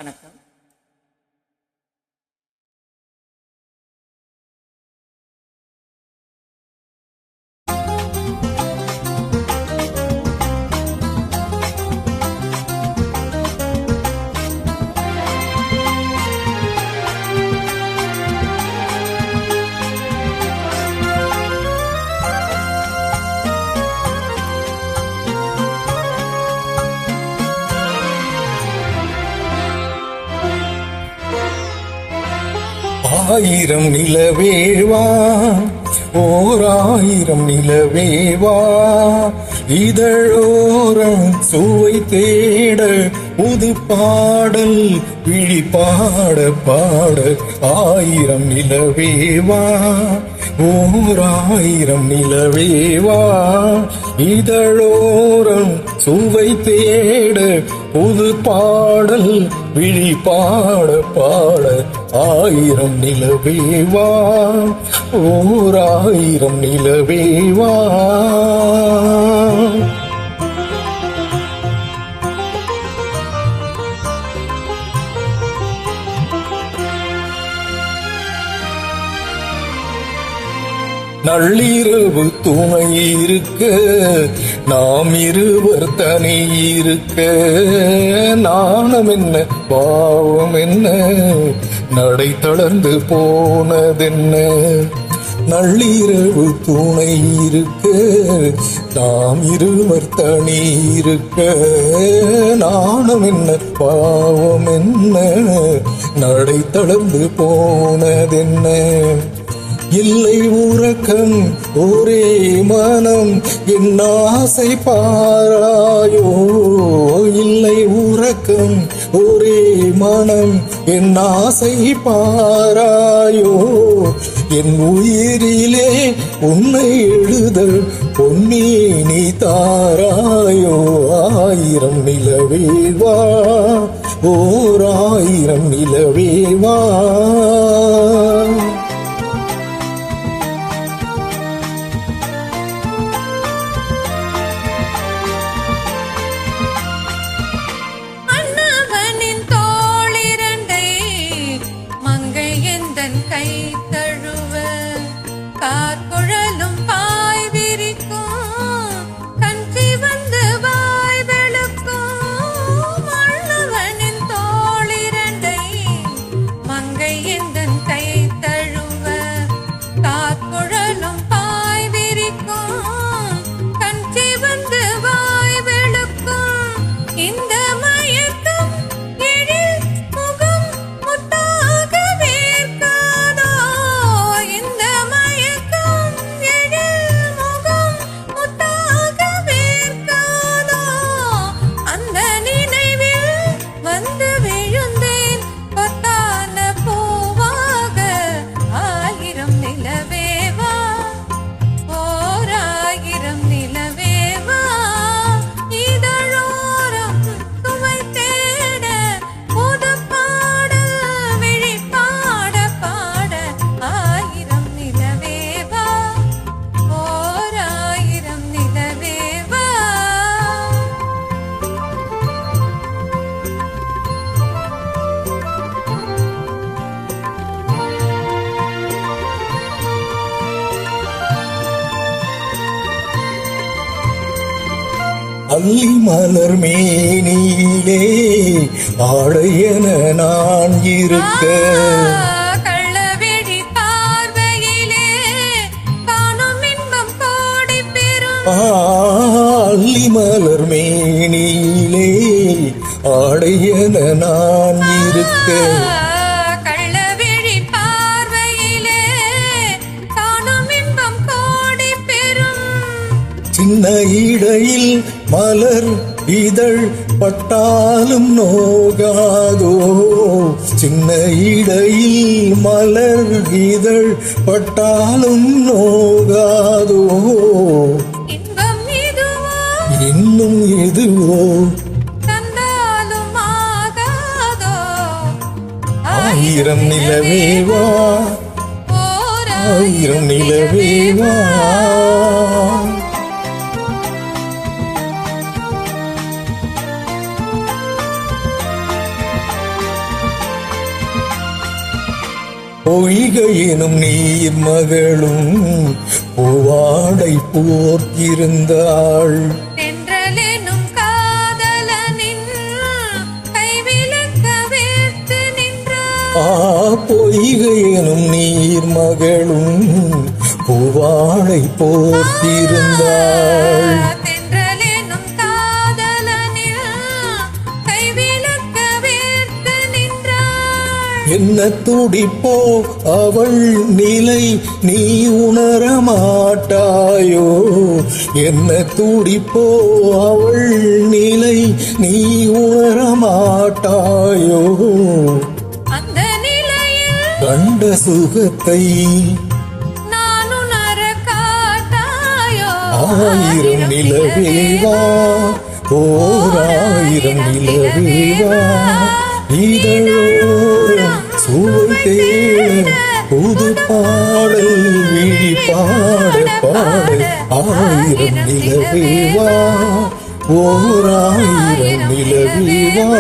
வணக்கம். ஆயிரம் நிலவேவா, ஓர் ஆயிரம் நிலவேவா, இதழோரம் சுவை தேட புது பாடல் விழிப்பாட பாட. ஆயிரம் நிலவேவா, ஓர் ஆயிரம் நிலவேவா, இதழோரம் சுவை தேட புது பாடல் விழிப்பாட பாட. ஆயிரம் நிலவேவா, ஓர் ஆயிரம் நிலவேவா. நள்ளிரவு துணை இருக்க, நாம் இருவர் தனி இருக்க, நாணம் என்ன பாவம் என்ன, நடை தளர்ந்து போனதென்ன. நள்ளிரவு துணை இருக்க, நாம் இருவர் தனி இருக்க, நாணம் என்ன பாவம் என்ன, நடை தளர்ந்து போனதென்ன. இல்லை உறக்கம் ஒரே மனம் என் ஆசை பாராயோ, இல்லை உறக்கம் ஒரே மனம் என் ஆசை பாராயோ. என் உயிரிலே உன்னை எழுத பொன்னி நீ தாராயோ. ஆயிரம் நிலவேவா, ஓர் ஆயிரம் நிலவேவா. கை தழுவ கார்குழலும் பாய் விரிக்கும், கஞ்சி வந்து வாய் வெளுக்கும். மன்னவனின் தோளிரண்டை மங்கை எந்தன் கை தழுவ கார்குழலும் பாய் விரிக்கும், கஞ்சி வந்து வாய் வெளுக்கும். இந்த மயக்கம் எழில் முகம் முத்தாக அல்லி மலர் மேனியிலே ஆடையன நான் இருக்க, கள்ளவிழி பார்வையிலே காணும் இன்பம் கோடி பெறும். அல்லி மலர் மேனியிலே ஆடையன நான் இருக்க, கள்ளவிழி பார்வையிலே காணும் இன்பம் கோடி பெறும். சின்ன இடையில் மலர் இதழ் பட்டாலும் நோகாதோ, சின்ன இடையில் மலர் இதழ் பட்டாலும் நோகாதோ. இன்பம் இதுவோ இன்னும் எதுவோ தந்தாலும் ஆகாதோ. ஆயிரம் நிலவேவா, ஆயிரம் நிலவேவா. பொய்கை எனும் நீர் மகளும் பூவாடை போர்த்திருந்தாள். தென்றலெனும் காதலனின் கைவிலக்க வேர்த்து நின்றாள். பொய்கை எனும் நீர் மகளும் பூவாடை போர்த்திருந்தாள். தென்றலெனும் காதலனின் கைவிலக்க வேர்த்து நின்றாள். என்ன துடிப்போ அவள் நிலை நீ உணர மாட்டாயோ. என்ன துடிப்போ அவள் நிலை நீ உணர மாட்டாயோ. அந்த நிலையில் கண்ட சுகத்தை நான் உணர காட்டாயோ. ஆயிரம் நிலவேவா ஓராயிரம் நிலவேவா இதழோரம் சுவை தேட புது பாடல் விழி பாட பாட ஆயிரம் நிலவேவா ஓராயிரம் நிலவேவா.